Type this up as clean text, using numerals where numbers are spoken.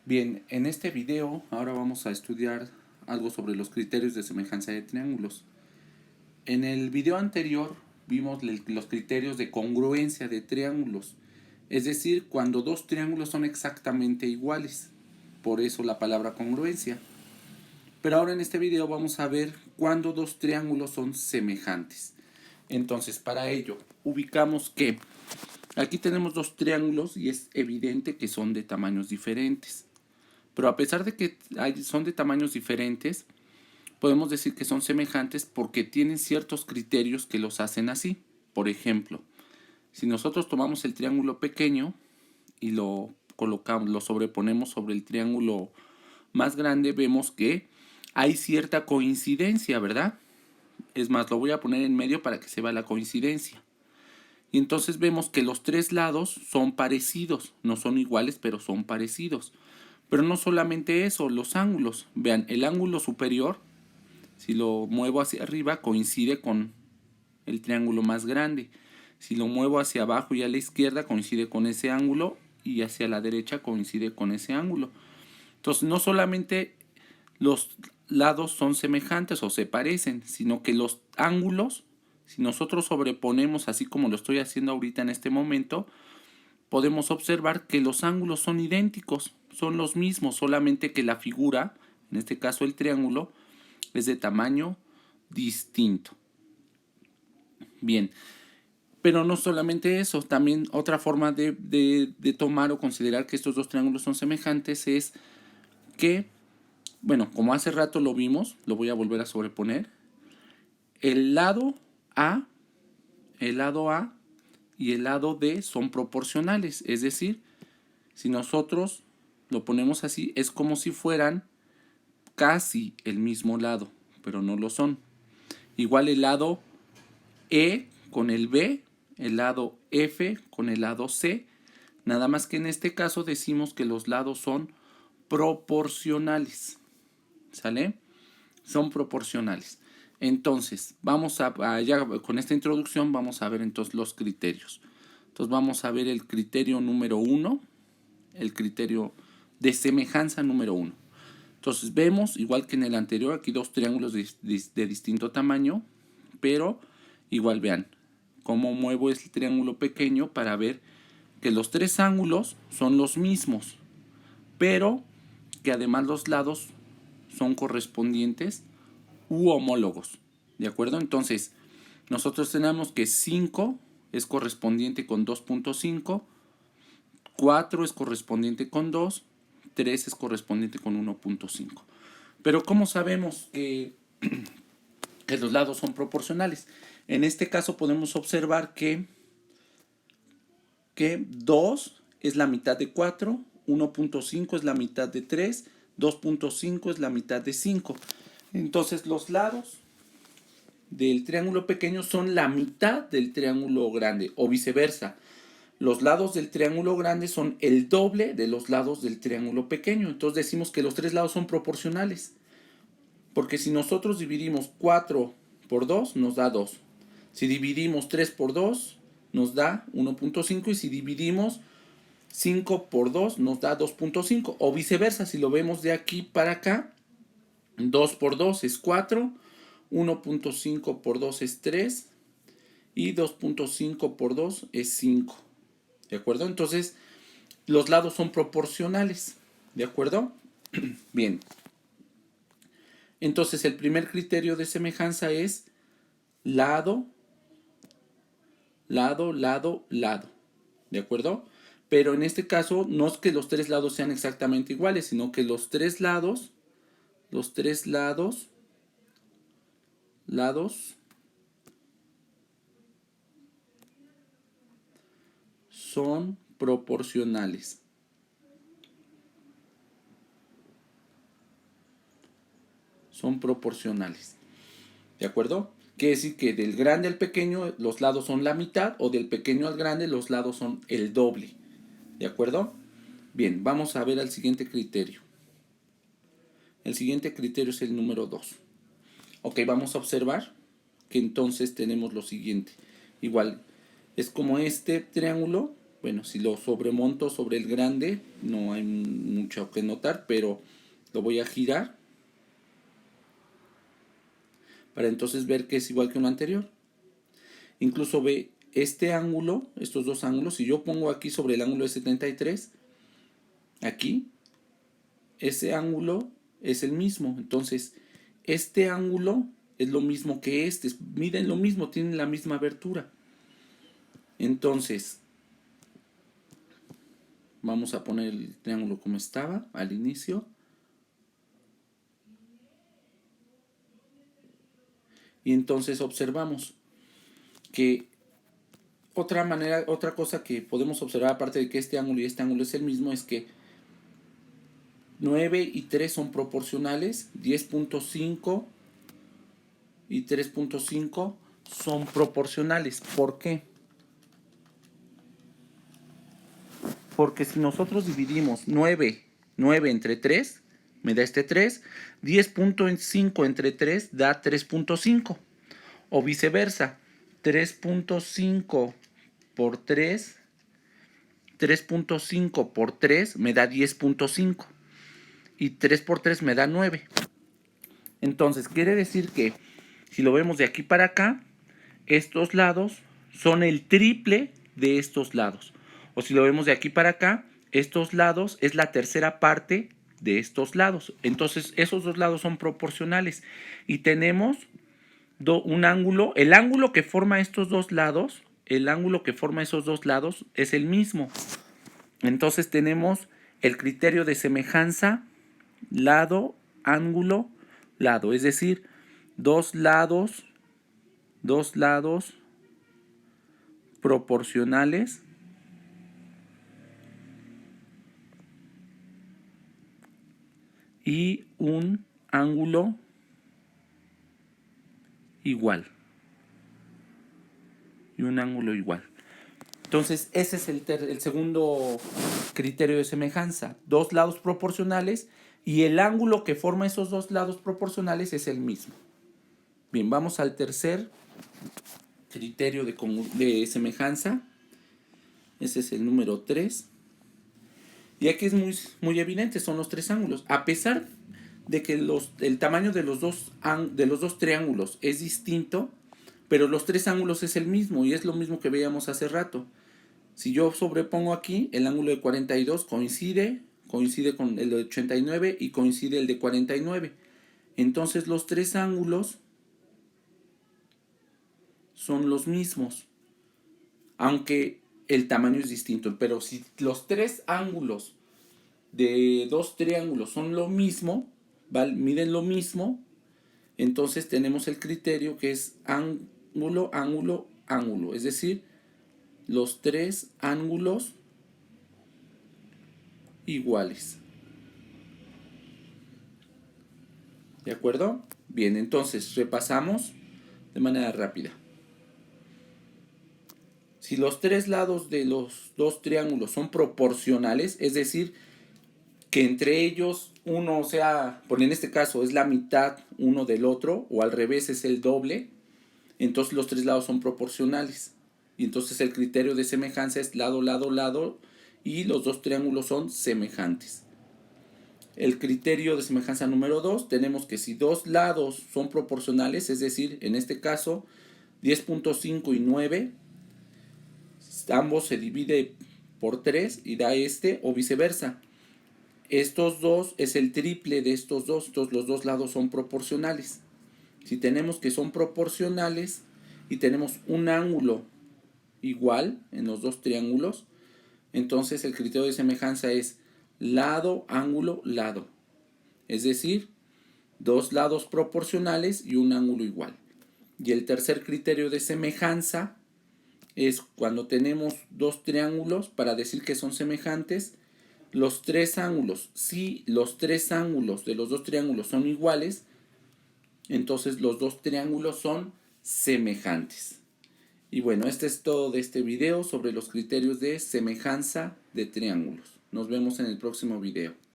Bien, en este video ahora vamos a estudiar algo sobre los criterios de semejanza de triángulos. En el video anterior vimos los criterios de congruencia de triángulos, es decir, cuando dos triángulos son exactamente iguales, por eso la palabra congruencia. Pero ahora en este video vamos a ver cuando dos triángulos son semejantes. Entonces, para ello, ubicamos que aquí tenemos dos triángulos y es evidente que son de tamaños diferentes. Pero a pesar de que son de tamaños diferentes, podemos decir que son semejantes porque tienen ciertos criterios que los hacen así. Por ejemplo, si nosotros tomamos el triángulo pequeño y lo colocamos, lo sobreponemos sobre el triángulo más grande, vemos que hay cierta coincidencia, ¿verdad? Es más, lo voy a poner en medio para que se vea la coincidencia. Y entonces vemos que los tres lados son parecidos, no son iguales, pero son parecidos. Pero no solamente eso, los ángulos. Vean, el ángulo superior, si lo muevo hacia arriba, coincide con el triángulo más grande. Si lo muevo hacia abajo y a la izquierda, coincide con ese ángulo, y hacia la derecha coincide con ese ángulo. Entonces, no solamente los lados son semejantes o se parecen, sino que los ángulos, si nosotros sobreponemos, así como lo estoy haciendo ahorita en este momento, podemos observar que los ángulos son idénticos, son los mismos, solamente que la figura, en este caso el triángulo, es de tamaño distinto. Bien, pero no solamente eso, también otra forma de tomar o considerar que estos dos triángulos son semejantes es que, bueno, como hace rato lo vimos, lo voy a volver a sobreponer, el lado A, el lado A y el lado D son proporcionales, es decir, si nosotros lo ponemos así, es como si fueran casi el mismo lado, pero no lo son. Igual el lado E con el B, el lado F con el lado C, nada más que en este caso decimos que los lados son proporcionales. ¿Sale? Son proporcionales. Entonces, ya con esta introducción vamos a ver entonces los criterios. Entonces vamos a ver el criterio número 1, el criterio de semejanza número 1. Entonces vemos, igual que en el anterior, aquí dos triángulos de distinto tamaño, pero igual vean cómo muevo el triángulo pequeño para ver que los tres ángulos son los mismos, pero que además los lados son correspondientes u homólogos. ¿De acuerdo? Entonces, nosotros tenemos que 5 es correspondiente con 2.5, 4 es correspondiente con 2, 3 es correspondiente con 1.5. Pero ¿cómo sabemos que los lados son proporcionales? En este caso podemos observar que 2 es la mitad de 4, 1.5 es la mitad de 3, 2.5 es la mitad de 5. Entonces los lados del triángulo pequeño son la mitad del triángulo grande, o viceversa. Los lados del triángulo grande son el doble de los lados del triángulo pequeño. Entonces decimos que los tres lados son proporcionales. Porque si nosotros dividimos 4 por 2 nos da 2. Si dividimos 3 por 2 nos da 1.5. Y si dividimos 5 por 2 nos da 2.5. O viceversa, si lo vemos de aquí para acá, 2 por 2 es 4, 1.5 por 2 es 3 y 2.5 por 2 es 5. ¿De acuerdo? Entonces, los lados son proporcionales. ¿De acuerdo? Bien. Entonces, el primer criterio de semejanza es lado, lado, lado, lado. ¿De acuerdo? Pero en este caso, no es que los tres lados sean exactamente iguales, sino que los tres lados son proporcionales. Son proporcionales. ¿De acuerdo? Quiere decir que del grande al pequeño los lados son la mitad, o del pequeño al grande los lados son el doble. ¿De acuerdo? Bien, vamos a ver el siguiente criterio. El siguiente criterio es el número 2. Ok, vamos a observar que entonces tenemos lo siguiente. Igual, es como este triángulo, Bueno, si lo sobremonto sobre el grande, no hay mucho que notar, pero lo voy a girar para entonces ver que es igual que uno anterior. Incluso ve este ángulo, estos dos ángulos, si yo pongo aquí sobre el ángulo de 73, aquí, ese ángulo es el mismo. Entonces, este ángulo es lo mismo que este, miden lo mismo, tienen la misma abertura. Entonces, vamos a poner el triángulo como estaba al inicio. Y entonces observamos que otra cosa que podemos observar, aparte de que este ángulo y este ángulo es el mismo, es que 9 y 3 son proporcionales, 10.5 y 3.5 son proporcionales. ¿Por qué? Porque si nosotros dividimos 9 entre 3, me da este 3, 10.5 entre 3 da 3.5. O viceversa, 3.5 por 3, 3.5 por 3 me da 10.5. Y 3 por 3 me da 9. Entonces, quiere decir que si lo vemos de aquí para acá, estos lados son el triple de estos lados. O si lo vemos de aquí para acá, estos lados es la tercera parte de estos lados. Entonces, esos dos lados son proporcionales. Y tenemos un ángulo, el ángulo que forma estos dos lados, el ángulo que forma esos dos lados es el mismo. Entonces tenemos el criterio de semejanza, lado, ángulo, lado. Es decir, dos lados proporcionales y un ángulo igual. Entonces, ese es el segundo criterio de semejanza. Dos lados proporcionales y el ángulo que forma esos dos lados proporcionales es el mismo. Bien, vamos al tercer criterio de semejanza. Ese es el número 3. Y aquí es muy evidente, son los tres ángulos. A pesar de que el tamaño de los dos triángulos es distinto, pero los tres ángulos es el mismo y es lo mismo que veíamos hace rato. Si yo sobrepongo aquí, el ángulo de 42 coincide con el de 89 y coincide el de 49. Entonces los tres ángulos son los mismos, aunque el tamaño es distinto. Pero si los tres ángulos de dos triángulos son lo mismo, ¿vale? Miden lo mismo, entonces tenemos el criterio que es ángulo, ángulo, ángulo. Es decir, los tres ángulos iguales. ¿De acuerdo? Bien, entonces repasamos de manera rápida. Si los tres lados de los dos triángulos son proporcionales, es decir, que entre ellos uno, o sea, en este caso es la mitad uno del otro, o al revés es el doble, entonces los tres lados son proporcionales. Y entonces el criterio de semejanza es lado, lado, lado, y los dos triángulos son semejantes. El criterio de semejanza número 2, tenemos que si dos lados son proporcionales, es decir, en este caso 10.5 y 9, ambos se divide por 3 y da este, o viceversa. Estos dos es el triple de estos dos, entonces los dos lados son proporcionales. Si tenemos que son proporcionales y tenemos un ángulo igual en los dos triángulos, entonces el criterio de semejanza es lado, ángulo, lado. Es decir, dos lados proporcionales y un ángulo igual. Y el tercer criterio de semejanza es cuando tenemos dos triángulos, para decir que son semejantes, los tres ángulos. Si los tres ángulos de los dos triángulos son iguales, entonces los dos triángulos son semejantes. Y bueno, este es todo de este video sobre los criterios de semejanza de triángulos. Nos vemos en el próximo video.